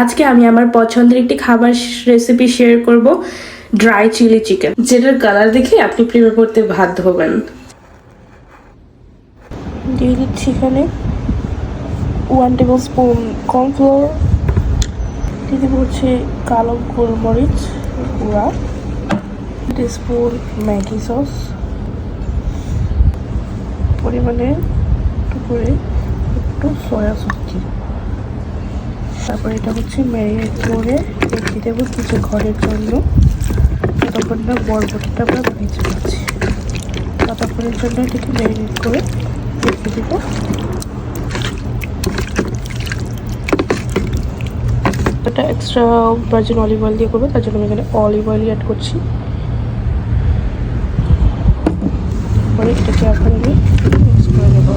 আজকে আমি আমার পছন্দের একটি খাবার রেসিপি শেয়ার করব, ড্রাই চিলি চিকেন, যেটার কালার দেখে আপনি প্রেমে পড়তে বাধ্য হবেন। দিয়ে দিচ্ছি এখানে 1 টেবিল স্পুন কর্নফ্লোর, দিয়ে দেবো হচ্ছে কালো গোলমরিচ গুঁড়া, 1 টিস্পুন ম্যাগি সস, পরিমাণে করে একটু সয়া সস দিই। তারপর এটা হচ্ছে ম্যারিনেট করে রেখে দেবো কিছু ঘরের জন্য, ততক্ষণ না বরবটিটা আমরা ভেজে নিচ্ছি। ততক্ষণের জন্য এটাকে ম্যারিনেট করে রেখে দেবো। এটা এক্সট্রা ভার্জিন অলিভ অয়েল দিয়ে করবো, তার জন্য আমি এখানে অলিভ অয়েল অ্যাড করছি। পরে এটাকে এখন আমি মিক্স করে নেবো।